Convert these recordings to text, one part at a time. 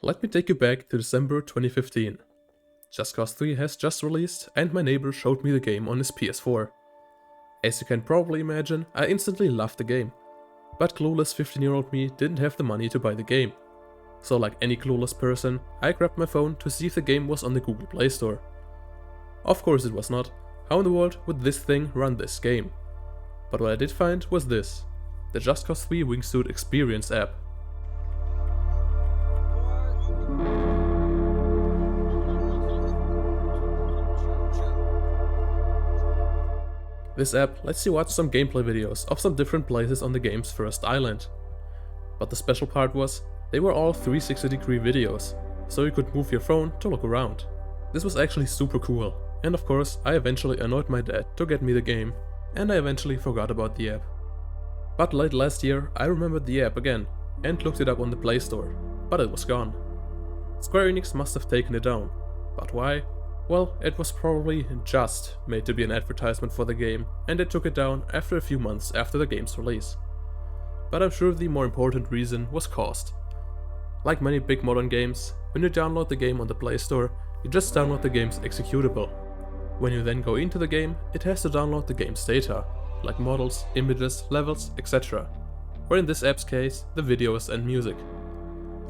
Let me take you back to December 2015. Just Cause 3 has just released and my neighbor showed me the game on his PS4. As you can probably imagine, I instantly loved the game. But clueless 15-year-old me didn't have the money to buy the game. So like any clueless person, I grabbed my phone to see if the game was on the Google Play Store. Of course it was not. How in the world would this thing run this game? But what I did find was this: the Just Cause 3 Wingsuit Experience app. This app lets you watch some gameplay videos of some different places on the game's first island. But the special part was, they were all 360-degree videos, so you could move your phone to look around. This was actually super cool, and of course I eventually annoyed my dad to get me the game, and I eventually forgot about the app. But late last year I remembered the app again, and looked it up on the Play Store, but it was gone. Square Enix must have taken it down, but why? Well, it was probably just made to be an advertisement for the game, and they took it down after a few months after the game's release. But I'm sure the more important reason was cost. Like many big modern games, when you download the game on the Play Store, you just download the game's executable. When you then go into the game, it has to download the game's data, like models, images, levels, etc. Or in this app's case, the videos and music.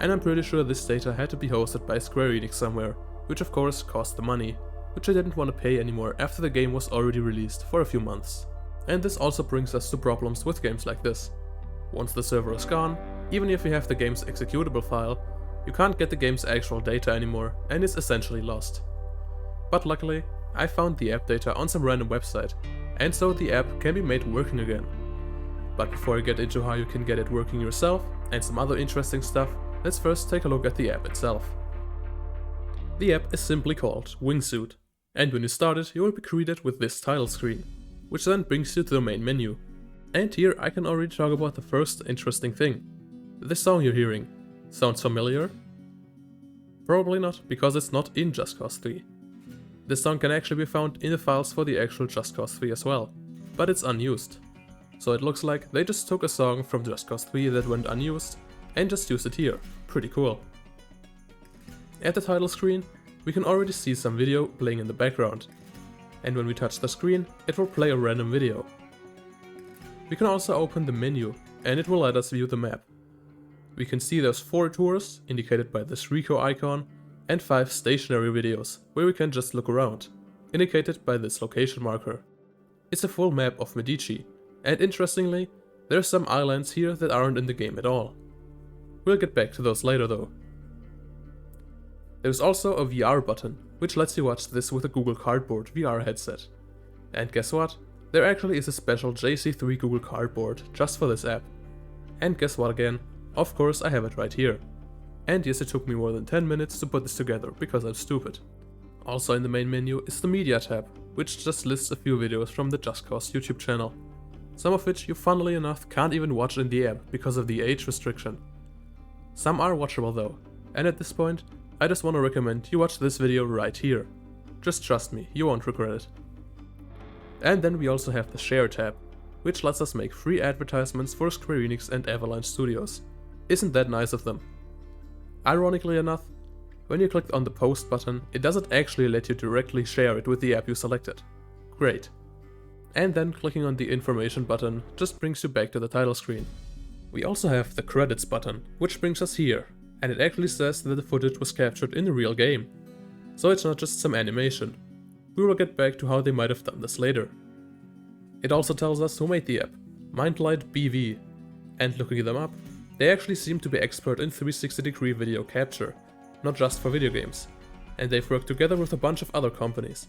And I'm pretty sure this data had to be hosted by Square Enix somewhere, which of course cost the money, which I didn't want to pay anymore after the game was already released for a few months. And this also brings us to problems with games like this. Once the server is gone, even if you have the game's executable file, you can't get the game's actual data anymore and it's essentially lost. But luckily, I found the app data on some random website, and so the app can be made working again. But before I get into how you can get it working yourself and some other interesting stuff, let's first take a look at the app itself. The app is simply called Wingsuit, and when you start it, you will be greeted with this title screen, which then brings you to the main menu. And here I can already talk about the first interesting thing. This song you're hearing sounds familiar? Probably not, because it's not in Just Cause 3. This song can actually be found in the files for the actual Just Cause 3 as well, but it's unused. So it looks like they just took a song from Just Cause 3 that went unused and just used it here. Pretty cool. At the title screen, we can already see some video playing in the background, and when we touch the screen, it will play a random video. We can also open the menu, and it will let us view the map. We can see there's 4 tours, indicated by this Rico icon, and 5 stationary videos, where we can just look around, indicated by this location marker. It's a full map of Medici, and interestingly, there's some islands here that aren't in the game at all. We'll get back to those later though. There's also a VR button, which lets you watch this with a Google Cardboard VR headset. And guess what? There actually is a special JC3 Google Cardboard just for this app. And guess what again? Of course I have it right here. And yes, it took me more than 10 minutes to put this together because I'm stupid. Also in the main menu is the Media tab, which just lists a few videos from the Just Cause YouTube channel. Some of which you funnily enough can't even watch in the app because of the age restriction. Some are watchable though, and at this point, I just want to recommend you watch this video right here. Just trust me, you won't regret it. And then we also have the Share tab, which lets us make free advertisements for Square Enix and Avalanche Studios. Isn't that nice of them? Ironically enough, when you click on the Post button, it doesn't actually let you directly share it with the app you selected. Great. And then clicking on the Information button just brings you back to the title screen. We also have the Credits button, which brings us here, and it actually says that the footage was captured in the real game. So it's not just some animation. We will get back to how they might have done this later. It also tells us who made the app, Mindlight BV, and looking them up, they actually seem to be expert in 360-degree video capture, not just for video games, and they've worked together with a bunch of other companies.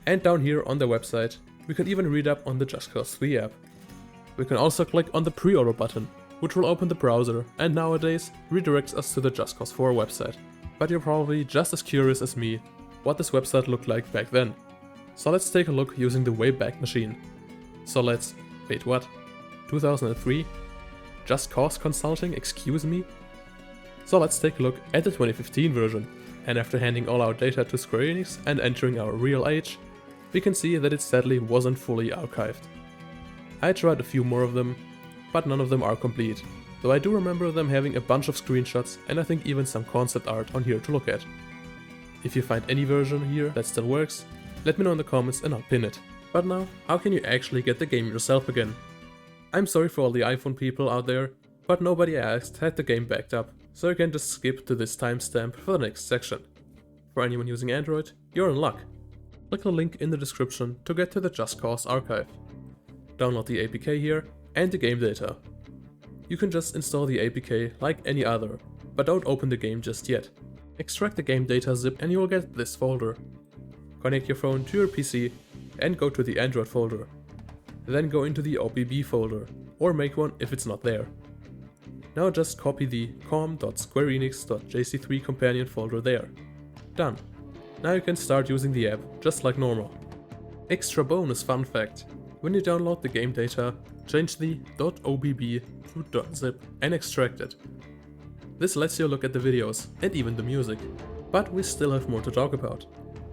And down here on their website, we can even read up on the Just Cause 3 app. We can also click on the pre-order button, which will open the browser and nowadays redirects us to the Just Cause 4 website. But you're probably just as curious as me what this website looked like back then. So let's take a look using the Wayback machine. So let's... wait, what? 2003? Just Cause Consulting, excuse me? So let's take a look at the 2015 version, and after handing all our data to Square Enix and entering our real age, we can see that it sadly wasn't fully archived. I tried a few more of them, but none of them are complete. though I do remember them having a bunch of screenshots and I think even some concept art on here to look at. If you find any version here that still works, let me know in the comments and I'll pin it. But now, how can you actually get the game yourself again? I'm sorry for all the iPhone people out there, but nobody I asked had the game backed up, so you can just skip to this timestamp for the next section. For anyone using Android, you're in luck. Click the link in the description to get to the Just Cause archive. Download the APK here and the game data. You can just install the APK like any other, but don't open the game just yet. Extract the game data zip and you will get this folder. Connect your phone to your PC and go to the Android folder. Then go into the OBB folder, or make one if it's not there. Now just copy the com.squareenix.jc3 companion folder there. Done. Now you can start using the app just like normal. Extra bonus fun fact: when you download the game data, change the .obb to .zip and extract it. This lets you look at the videos and even the music. But we still have more to talk about.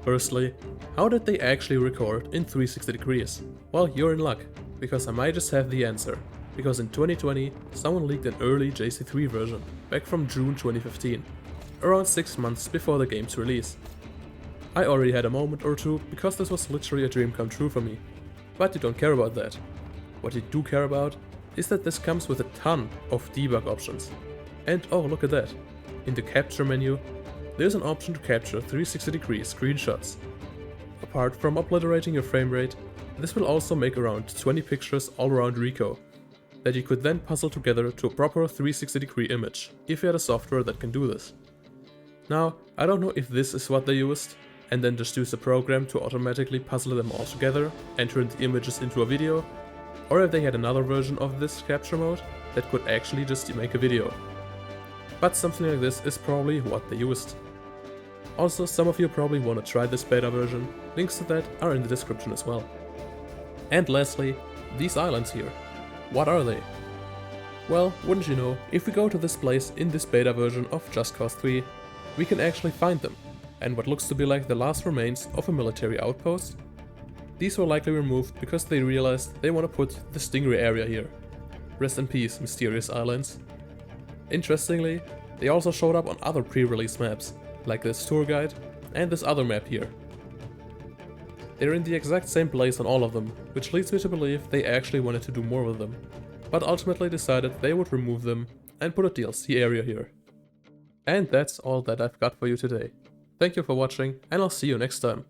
Firstly, how did they actually record in 360 degrees? Well, you're in luck, because I might just have the answer. Because in 2020, someone leaked an early JC3 version, back from June 2015, around 6 months before the game's release. I already had a moment or two, because this was literally a dream come true for me. But you don't care about that. What you do care about is that this comes with a ton of debug options. And oh, look at that. In the capture menu, there's an option to capture 360 degree screenshots. Apart from obliterating your frame rate, this will also make around 20 pictures all around Rico, that you could then puzzle together to a proper 360 degree image, if you had a software that can do this. Now, I don't know if this is what they used, and then just use a program to automatically puzzle them all together and turn the images into a video, or if they had another version of this capture mode that could actually just make a video. But something like this is probably what they used. Also, some of you probably want to try this beta version, links to that are in the description as well. And lastly, these islands here. What are they? Well, wouldn't you know, if we go to this place in this beta version of Just Cause 3, we can actually find them, and what looks to be like the last remains of a military outpost. These were likely removed because they realized they want to put the Stingray area here. Rest in peace, mysterious islands. Interestingly, they also showed up on other pre-release maps, like this tour guide and this other map here. They're in the exact same place on all of them, which leads me to believe they actually wanted to do more with them, but ultimately decided they would remove them and put a DLC area here. And that's all that I've got for you today. Thank you for watching, and I'll see you next time.